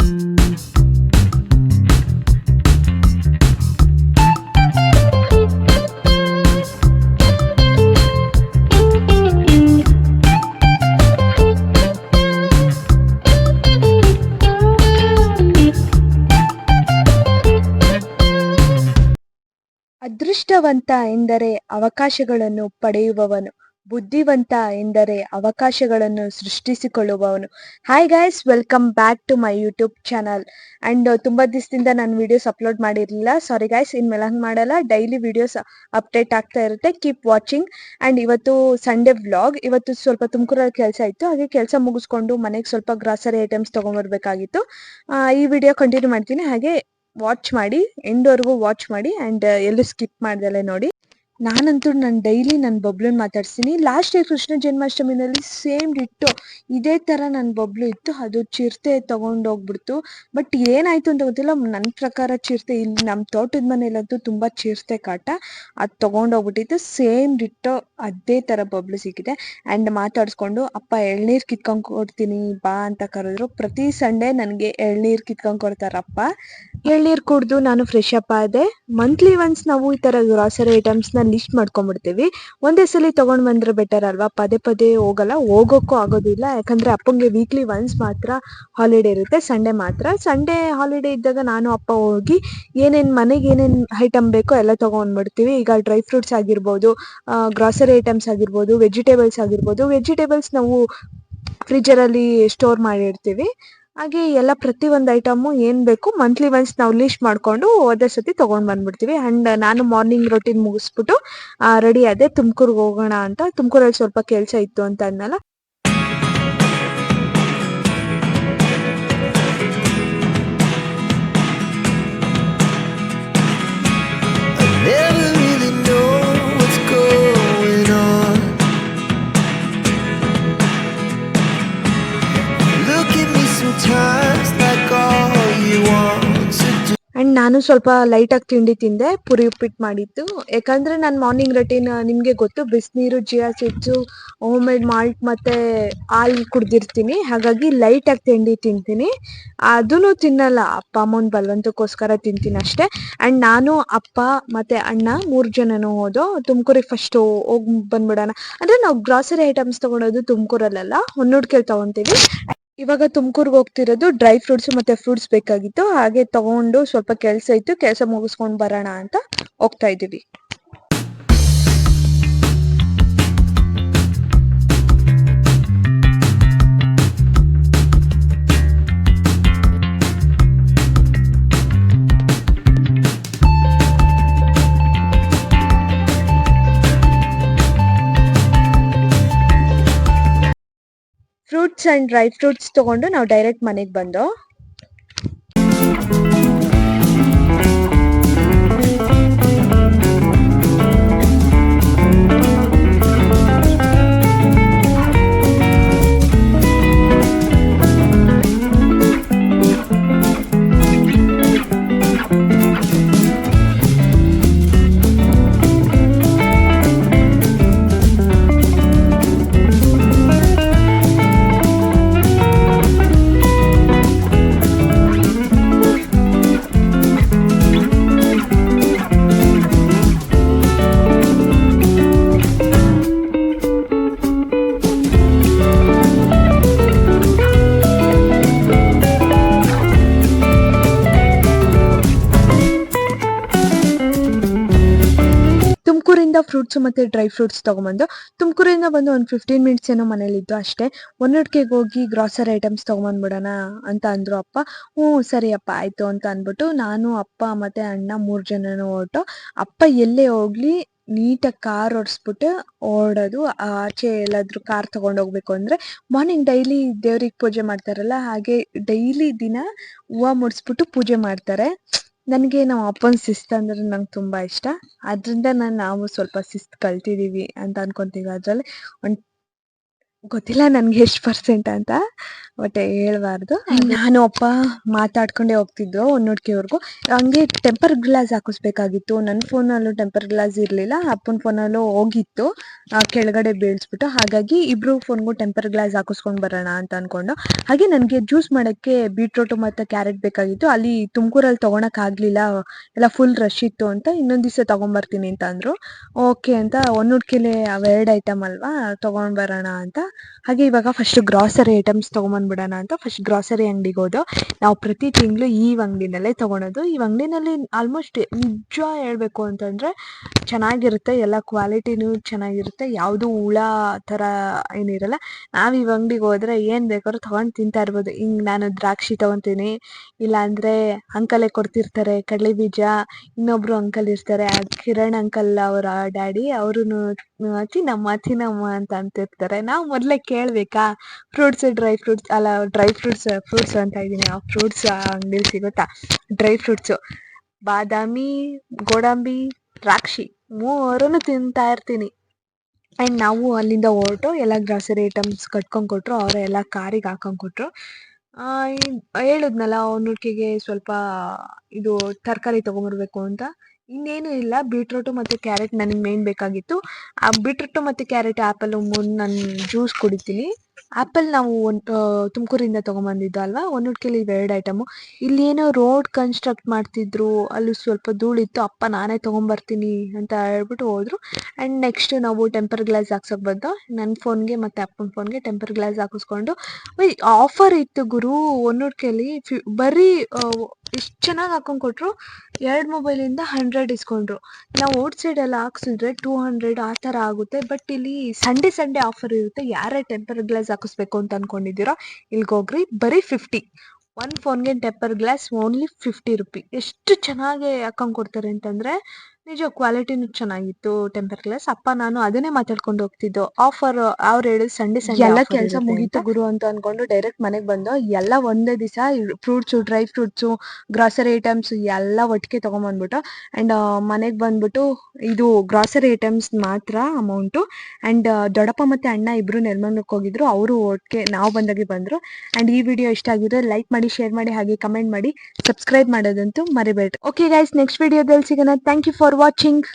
ಅದೃಷ್ಟವಂತ ಎಂದರೆ ಅವಕಾಶಗಳನ್ನು ಪಡೆಯುವವನು, ಬುದ್ಧಿವಂತ ಎಂದರೆ ಅವಕಾಶಗಳನ್ನು ಸೃಷ್ಟಿಸಿಕೊಳ್ಳುವವನು. Hi guys, welcome back to my YouTube channel. And ತುಂಬ ದಿವಸದಿಂದ ನಾನು ವಿಡಿಯೋಸ್ ಅಪ್ಲೋಡ್ ಮಾಡಿರಲಿಲ್ಲ, ಸಾರಿ ಗೈಸ್. ಇನ್ಮೇಲೆ ಹಂಗೆ ಮಾಡಲ್ಲ, ಡೈಲಿ ವಿಡಿಯೋಸ್ ಅಪ್ಡೇಟ್ ಆಗ್ತಾ ಇರುತ್ತೆ, ಕೀಪ್ ವಾಚಿಂಗ್. ಅಂಡ್ ಇವತ್ತು ಸಂಡೇ ವ್ಲಾಗ್. ಇವತ್ತು ಸ್ವಲ್ಪ ತುಮಕೂರಲ್ಲಿ ಕೆಲಸ ಇತ್ತು, ಹಾಗೆ ಕೆಲಸ ಮುಗಿಸ್ಕೊಂಡು ಮನೆಗೆ ಸ್ವಲ್ಪ ಗ್ರಾಸರಿ ಐಟಮ್ಸ್ ತೊಗೊಂಬರ್ಬೇಕಾಗಿತ್ತು. ಈ ವಿಡಿಯೋ ಕಂಟಿನ್ಯೂ ಮಾಡ್ತೀನಿ, ಹಾಗೆ ವಾಚ್ ಮಾಡಿ, ಎಂಡ್ವರೆಗೂ ವಾಚ್ ಮಾಡಿ. ಅಂಡ್ ಎಲ್ಲೂ ಸ್ಕಿಪ್ ಮಾಡ್ದಲೆ ನೋಡಿ. ನಾನಂತೂ ಡೈಲಿ ನನ್ನ ಬಬ್ಲುನ್ ಮಾತಾಡ್ತೀನಿ. ಲಾಸ್ಟ್ ಡೇ ಕೃಷ್ಣ ಜನ್ಮಾಷ್ಟಮಿನಲ್ಲಿ ಸೇಮ್ ಡಿಟ್ಟು ಇದೇ ಥರ ನನ್ನ ಬಬ್ಲು ಇತ್ತು, ಅದು ಚಿರತೆ ತೊಗೊಂಡೋಗ್ಬಿಡ್ತು. ಬಟ್ ಏನಾಯಿತು ಅಂತ ಗೊತ್ತಿಲ್ಲ. ನನ್ನ ಪ್ರಕಾರ ಚಿರತೆ ಇಲ್ಲಿ ನಮ್ಮ ತೋಟದ ಮನೇಲಂತೂ ತುಂಬ ಚಿರತೆ ಕಾಟ, ಅದು ತೊಗೊಂಡೋಗ್ಬಿಟ್ಟಿತ್ತು. ಸೇಮ್ ಡಿಟ್ಟು ಅದೇ ಥರ ಬಬ್ಲು ಸಿಕ್ಕಿದೆ. ಆ್ಯಂಡ್ ಮಾತಾಡಿಸ್ಕೊಂಡು ಅಪ್ಪ ಎಳ್ನೀರು ಕಿತ್ಕೊಂಡು ಕೊಡ್ತೀನಿ ಬಾ ಅಂತ ಕರೆದ್ರು. ಪ್ರತಿ ಸಂಡೇ ನನಗೆ ಎಳ್ನೀರು ಕಿತ್ಕೊಂಡು ಕೊಡ್ತಾರಪ್ಪ. ಎಳ್ನೀರು ಕುಡಿದು ನಾನು ಫ್ರೆಶ್ ಅಪ್ ಆದೆ. ಮಂತ್ಲಿ ಒನ್ಸ್ ನಾವು ಈ ಥರ ಗ್ರಾಸರಿ ಐಟಮ್ಸ್ನ ಲಿಸ್ಟ್ ಮಾಡ್ಕೊಂಡ್ಬಿಡ್ತೀವಿ. ಒಂದೇ ಸಲ ತೊಗೊಂಡು ಬಂದರೆ ಬೆಟರ್ ಅಲ್ವಾ, ಪದೇ ಪದೇ ಹೋಗಲ್ಲ, ಹೋಗೋಕ್ಕೂ ಆಗೋದಿಲ್ಲ. ಯಾಕಂದರೆ ಅಪ್ಪಂಗೆ ವೀಕ್ಲಿ ಒನ್ಸ್ ಮಾತ್ರ ಹಾಲಿಡೇ ಇರುತ್ತೆ, ಸಂಡೇ ಮಾತ್ರ. ಸಂಡೇ ಹಾಲಿಡೇ ಇದ್ದಾಗ ನಾನು ಅಪ್ಪ ಹೋಗಿ ಏನೇನು ಮನೆಗೆ ಏನೇನು ಐಟಮ್ ಬೇಕೋ ಎಲ್ಲ ತೊಗೊಂಡ್ಬಿಡ್ತೀವಿ. ಈಗ ಡ್ರೈ ಫ್ರೂಟ್ಸ್ ಆಗಿರ್ಬೋದು, ಗ್ರಾಸರಿ ಐಟಮ್ಸ್ ಆಗಿರ್ಬೋದು, ವೆಜಿಟೇಬಲ್ಸ್ ಆಗಿರ್ಬೋದು. ವೆಜಿಟೇಬಲ್ಸ್ ನಾವು ಫ್ರಿಜರಲ್ಲಿ ಸ್ಟೋರ್ ಮಾಡಿರ್ತೀವಿ. ಹಾಗೆ ಎಲ್ಲ ಪ್ರತಿಯೊಂದು ಐಟಮು ಏನು ಬೇಕು ಮಂತ್ಲಿ ಒನ್ಸ್ ನಾವು ಲಿಸ್ಟ್ ಮಾಡಿಕೊಂಡು ಹೋದ ಸತಿ ತೊಗೊಂಡು ಬಂದ್ಬಿಡ್ತೀವಿ. ಆ್ಯಂಡ್ ನಾನು ಮಾರ್ನಿಂಗ್ ರೊಟೀನ್ ಮುಗಿಸ್ಬಿಟ್ಟು ರೆಡಿ ಆದೆ, ತುಮಕೂರಿಗೆ ಹೋಗೋಣ ಅಂತ. ತುಮಕೂರಲ್ಲಿ ಸ್ವಲ್ಪ ಕೆಲಸ ಇತ್ತು ಅಂತ ಅನ್ನಲ್ಲ. ಆ್ಯಂಡ್ ನಾನು ಸ್ವಲ್ಪ ಲೈಟಾಗಿ ತಿಂಡಿ ತಿಂದೆ, ಪುರಿ ಉಪ್ಪಿಟ್ಟು ಮಾಡಿತ್ತು. ಯಾಕಂದರೆ ನಾನು ಮಾರ್ನಿಂಗ್ ರೊಟೀನ್ ನಿಮಗೆ ಗೊತ್ತು, ಬಿಸಿನೀರು, chia seeds, home made malt ಮತ್ತು ಹಾಲು ಕುಡ್ದಿರ್ತೀನಿ. ಹಾಗಾಗಿ ಲೈಟಾಗಿ ತಿಂಡಿ ತಿಂತೀನಿ. ಅದೂ ತಿನ್ನಲ್ಲ, ಅಪ್ಪ ಅಮ್ಮನ ಬಲವಂತಕ್ಕೋಸ್ಕರ ತಿಂತೀನಿ ಅಷ್ಟೇ. ಆ್ಯಂಡ್ ನಾನು, ಅಪ್ಪ ಮತ್ತು ಅಣ್ಣ 3 ಜನನೂ ಹೋದೋ ತುಮಕೂರಿಗೆ. ಫಸ್ಟು ಹೋಗಿ ಬಂದ್ಬಿಡೋಣ ಅಂದರೆ ನಾವು ಗ್ರಾಸರಿ ಐಟಮ್ಸ್ ತೊಗೊಳೋದು ತುಮಕೂರಲ್ಲ, ಹೊನ್ನೂಡ್ಕೆಯಲ್ಲಿ ತೊಗೊತೀವಿ. ಇವಾಗ ತುಮಕೂರ್ಗೆ ಹೋಗ್ತಿರೋದು ಡ್ರೈ ಫ್ರೂಟ್ಸ್ ಮತ್ತು ಫ್ರೂಟ್ಸ್ ಬೇಕಾಗಿತ್ತು, ಹಾಗೆ ತಗೊಂಡು ಸ್ವಲ್ಪ ಕೆಲಸ ಇತ್ತು, ಕೆಲಸ ಮುಗಿಸ್ಕೊಂಡು ಬರೋಣ ಅಂತ ಹೋಗ್ತಾ ಇದ್ದೀವಿ. ಫ್ರೂಟ್ಸ್ ಆ್ಯಂಡ್ ಡ್ರೈ ಫ್ರೂಟ್ಸ್ ತೊಗೊಂಡು ನಾವು ಡೈರೆಕ್ಟ್ ಮನೆಗೆ ಬಂದೋ. ತುಮಕೂರಿಂದ ಫ್ರೂಟ್ಸ್ ಮತ್ತು ಡ್ರೈ ಫ್ರೂಟ್ಸ್ ತೊಗೊಂಬಂದು, ತುಮಕೂರಿಂದ ಬಂದು ಒಂದು 15 ಮಿನಿಟ್ಸ್ ಏನೋ ಮನೇಲಿದ್ದು ಅಷ್ಟೇ. ಹೊನ್ನೂಡ್ಕೆಗೆ ಹೋಗಿ ಗ್ರಾಸರಿ ಐಟಮ್ಸ್ ತೊಗೊಂಬಂದ್ಬಿಡೋಣ ಅಂತ ಅಂದರು ಅಪ್ಪ. ಸರಿ ಅಪ್ಪ ಆಯಿತು ಅಂತ ಅಂದ್ಬಿಟ್ಟು ನಾನು, ಅಪ್ಪ ಮತ್ತು ಅಣ್ಣ 3 ಜನನೂ ಹೊರಟು. ಅಪ್ಪ ಎಲ್ಲೇ ಹೋಗಲಿ ನೀಟಾಗಿ ಕಾರ್ ಓಡಿಸ್ಬಿಟ್ಟು ಓಡೋದು. ಆಚೆ ಎಲ್ಲಾದರೂ ಕಾರ್ ತೊಗೊಂಡೋಗ್ಬೇಕು ಅಂದರೆ ಮಾರ್ನಿಂಗ್ ಡೈಲಿ ದೇವ್ರಿಗೆ ಪೂಜೆ ಮಾಡ್ತಾರಲ್ಲ, ಹಾಗೆ ಡೈಲಿ ದಿನ ಹೂವು ಮುಡಿಸ್ಬಿಟ್ಟು ಪೂಜೆ ಮಾಡ್ತಾರೆ. ನನಗೆ ನಮ್ಮ ಅಪ್ಪನ ಶಿಸ್ತು ಅಂದರೆ ನಂಗೆ ತುಂಬ ಇಷ್ಟ. ಅದರಿಂದ ನಾವು ಸ್ವಲ್ಪ ಶಿಸ್ತು ಕಲ್ತಿದ್ದೀವಿ ಅಂತ ಅನ್ಕೊತೀವಿ. ಅದರಲ್ಲಿ ಗೊತ್ತಿಲ್ಲ ನನ್ಗೆ ಎಷ್ಟು ಪರ್ಸೆಂಟ್ ಅಂತ, ಬಟ್ ಹೇಳ್ಬಾರ್ದು. ನಾನು ಅಪ್ಪ ಮಾತಾಡ್ಕೊಂಡೇ ಹೋಗ್ತಿದ್ವು ಒನ್ನೋಟ್ಕಿವರೆಗೂ. ಹಂಗೆ ಟೆಂಪರ್ ಗ್ಲಾಸ್ ಹಾಕಿಸ್ಬೇಕಾಗಿತ್ತು. ನನ್ನ ಫೋನಲ್ಲೂ ಟೆಂಪರ್ ಗ್ಲಾಸ್ ಇರಲಿಲ್ಲ, ಅಪ್ಪನ ಫೋನಲ್ಲೂ ಹೋಗಿತ್ತು, ಕೆಳಗಡೆ ಬೀಳಿಸ್ಬಿಟ್ಟು. ಹಾಗಾಗಿ ಇಬ್ರು ಫೋನ್ಗೂ ಟೆಂಪರ್ ಗ್ಲಾಸ್ ಹಾಕಿಸ್ಕೊಂಡು ಬರೋಣ ಅಂತ ಅನ್ಕೊಂಡು. ಹಾಗೆ ನನಗೆ ಜ್ಯೂಸ್ ಮಾಡೋಕ್ಕೆ ಬೀಟ್ರೂಟು ಮತ್ತು ಕ್ಯಾರೆಟ್ ಬೇಕಾಗಿತ್ತು. ಅಲ್ಲಿ ತುಮಕೂರಲ್ಲಿ ತೊಗೊಳಕ್ಕಾಗಲಿಲ್ಲ, ಎಲ್ಲ ಫುಲ್ ರಶ್ ಇತ್ತು ಅಂತ. ಇನ್ನೊಂದು ದಿವಸ ತೊಗೊಂಬರ್ತೀನಿ ಅಂತ ಅಂದರು. ಓಕೆ ಅಂತ ಒನ್ನೋಟ್ಕಿಲಿ ಅವೆರಡು ಐಟಮ್ ಅಲ್ವಾ, ತೊಗೊಂಡು ಬರೋಣ ಅಂತ. ಹಾಗೆ ಇವಾಗ ಫಸ್ಟ್ ಗ್ರಾಸರಿ ಐಟಮ್ಸ್ ತೊಗೊಂಬಂದ್ಬಿಡೋಣ ಅಂತ ಫಸ್ಟ್ ಗ್ರಾಸರಿ ಅಂಗಡಿಗೆ ಹೋದೋ. ನಾವು ಪ್ರತಿ ತಿಂಗಳು ಈ ಅಂಗಡಿನಲ್ಲೇ ತೊಗೊಳೋದು. ಈ ಅಂಗಡಿನಲ್ಲಿ ಆಲ್ಮೋಸ್ಟ್ ನಿಜ ಹೇಳಬೇಕು ಅಂತಂದರೆ ಚೆನ್ನಾಗಿರುತ್ತೆ, ಎಲ್ಲ ಕ್ವಾಲಿಟಿನೂ ಚೆನ್ನಾಗಿರುತ್ತೆ, ಯಾವುದೂ ಹುಳ ಥರ ಏನಿರಲ್ಲ. ನಾವು ಈ ಅಂಗಡಿಗೆ ಹೋದರೆ ಏನು ಬೇಕಾದ್ರೂ ತೊಗೊಂಡು ತಿಂತಾ ಇರ್ಬೋದು. ಹಿಂಗೆ ನಾನು ದ್ರಾಕ್ಷಿ ತೊಗೊತೀನಿ, ಇಲ್ಲಾಂದರೆ ಅಂಕಲೇ ಕೊಡ್ತಿರ್ತಾರೆ ಕಡಲೆ ಬೀಜ. ಇನ್ನೊಬ್ಬರು ಅಂಕಲ್ ಇರ್ತಾರೆ, ಕಿರಣ್ ಅಂಕಲ್ ಅವರ ಡ್ಯಾಡಿ, ಅವರು ತಿನ್ನಮ್ಮ ಅಂತ ಅಂತಿರ್ತಾರೆ. ನಾವು ಮೊದಲೇ ಕೇಳಬೇಕಾ, ಡ್ರೈ ಫ್ರೂಟ್ಸ್ ಅಂತ ಇದ್ದೀನಿ, ಆ ಫ್ರೂಟ್ಸ್ ಅಂಗಡಿಲಿ ಸಿಗುತ್ತಾ ಡ್ರೈ ಫ್ರೂಟ್ಸು, ಬಾದಾಮಿ, ಗೋಡಂಬಿ, ದ್ರಾಕ್ಷಿ ಮೂರನ್ನು ತಿಂತಾ ಇರ್ತೀನಿ. ಆ್ಯಂಡ್ ನಾವು ಅಲ್ಲಿಂದ ಹೊರಟು ಎಲ್ಲ ಗ್ರಾಸರಿ ಐಟಮ್ಸ್ ಕಟ್ಕೊಂಡು ಕೊಟ್ಟರು. ಅವರೇ ಎಲ್ಲ ಕಾರಿಗೆ ಹಾಕೊಂಡು ಕೊಟ್ಟರು. ಹೇಳಿದ್ನಲ್ಲ ಒನ್ನೋಟ್ಕಿಗೆ ಸ್ವಲ್ಪ ಇದು ತರಕಾರಿ ತೊಗೊಂಬರ್ಬೇಕು ಅಂತ. ಇನ್ನೇನು ಇಲ್ಲ, ಬೀಟ್ರೂಟು ಮತ್ತು ಕ್ಯಾರೆಟ್ ನನಗೆ ಮೇನ್ ಬೇಕಾಗಿತ್ತು. ಆ ಬೀಟ್ರೂಟು ಮತ್ತು ಕ್ಯಾರೆಟ್ ಆ್ಯಪಲ್ಲು ನಾನು ಜ್ಯೂಸ್ ಕುಡಿತೀನಿ. ಆ್ಯಪಲ್ ನಾವು ತುಮಕೂರಿಂದ ತೊಗೊಂಬಂದಿದ್ದು ಅಲ್ವಾ, ಒನ್ನೋಟ್ಕಿಲಿ ಇವೆರಡು ಐಟಮು. ಇಲ್ಲೇನೋ ರೋಡ್ ಕನ್ಸ್ಟ್ರಕ್ಟ್ ಮಾಡ್ತಿದ್ರು, ಅಲ್ಲಿ ಸ್ವಲ್ಪ ಧೂಳಿತ್ತು. ಅಪ್ಪ ನಾನೇ ತೊಗೊಂಬರ್ತೀನಿ ಅಂತ ಹೇಳ್ಬಿಟ್ಟು ಹೋದರು. ಆ್ಯಂಡ್ ನೆಕ್ಸ್ಟ್ ನಾವು ಟೆಂಪರ್ ಗ್ಲಾಸ್ ಹಾಕ್ಸೋಕೆ ಬಂದೋ. ನನ್ನ ಫೋನ್ಗೆ ಮತ್ತು ಅಪ್ಪನ ಫೋನ್ಗೆ ಟೆಂಪರ್ ಗ್ಲಾಸ್ ಹಾಕಿಸ್ಕೊಂಡು, ಆಫರ್ ಇತ್ತು ಗುರು ಒನ್ನೋಟ್ಕಿಲಿ. ಬರೀ ಎಷ್ಟು ಚೆನ್ನಾಗಿ ಹಾಕೊಂಡು ಕೊಟ್ಟರು, 2 ಮೊಬೈಲಿಂದ 100 ಇಸ್ಕೊಂಡ್ರು. ನಾವು ಔಟ್ ಸೈಡೆಲ್ಲ ಹಾಕ್ಸಿದ್ರೆ 200 ಆ ಥರ ಆಗುತ್ತೆ. ಬಟ್ ಇಲ್ಲಿ ಸಂಡೇ ಆಫರ್ ಇರುತ್ತೆ. ಯಾರೇ ಟೆಂಪರ್ ಗ್ಲಾಸ್ ಹಾಕಿಸ್ಬೇಕು ಅಂತ ಅಂದ್ಕೊಂಡಿದ್ದೀರೋ ಇಲ್ಲಿಗೆ ಹೋಗ್ರಿ, ಬರೀ 50. ಒಂದು ಫೋನ್ಗೆ ಟೆಂಪರ್ ಗ್ಲಾಸ್ ಓನ್ಲಿ 50 ರುಪಿ. ಎಷ್ಟು ಚೆನ್ನಾಗಿ ಹಾಕೊಂಡು ಕೊಡ್ತಾರೆ ಅಂತಂದರೆ ನಿಜ, ಕ್ವಾಲಿಟಿನೂ ಚೆನ್ನಾಗಿತ್ತು ಟೆಂಪರ್ ಗ್ಲಾಸ್. ಅಪ್ಪ ನಾನು ಅದನ್ನೇ ಮಾತಾಡ್ಕೊಂಡು ಹೋಗ್ತಿದ್ದೋ. ಆಫರ್ ಅವ್ರು ಹೇಳಿದ್ರು ಸಂಡೇ ಎಲ್ಲ ಕೆಲಸ ಮುಗೀತು ಗುರು ಅಂತ ಅಂದ್ಕೊಂಡು ಡೈರೆಕ್ಟ್ ಮನೆಗೆ ಬಂದೋ. ಎಲ್ಲ ಒಂದೇ ದಿವಸ fruits, dry fruits, grocery items ಎಲ್ಲ ಒಟ್ಟಿಗೆ ತೊಗೊಂಬಂದ್ಬಿಟ್ಟು. ಆ್ಯಂಡ್ ಮನೆಗೆ ಬಂದ್ಬಿಟ್ಟು ಇದು ಗ್ರಾಸರಿ ಐಟಮ್ಸ್ ಮಾತ್ರ ಅಮೌಂಟು. ಆ್ಯಂಡ್ ದೊಡ್ಡಪ್ಪ ಮತ್ತು ಅಣ್ಣ ಇಬ್ಬರು ನೆಲಮಂಗ್ಲಕ್ಕೆ ಹೋಗಿದ್ರು, ಅವರು ಒಟ್ಟಿಗೆ ನಾವು ಬಂದಾಗೆ ಬಂದರು. ಆ್ಯಂಡ್ ಈ ವಿಡಿಯೋ ಇಷ್ಟ ಆಗಿದ್ರೆ ಲೈಕ್ ಮಾಡಿ, ಶೇರ್ ಮಾಡಿ, ಹಾಗೆ ಕಮೆಂಟ್ ಮಾಡಿ, ಸಬ್ಸ್ಕ್ರೈಬ್ ಮಾಡೋದಂತೂ ಮರಿಬೇಡ್ರಿ. ಓಕೆ ಗೈಸ್, ನೆಕ್ಸ್ಟ್ ವಿಡಿಯೋದಲ್ಲಿ ಸಿಗೋಣ. Thank you for watching.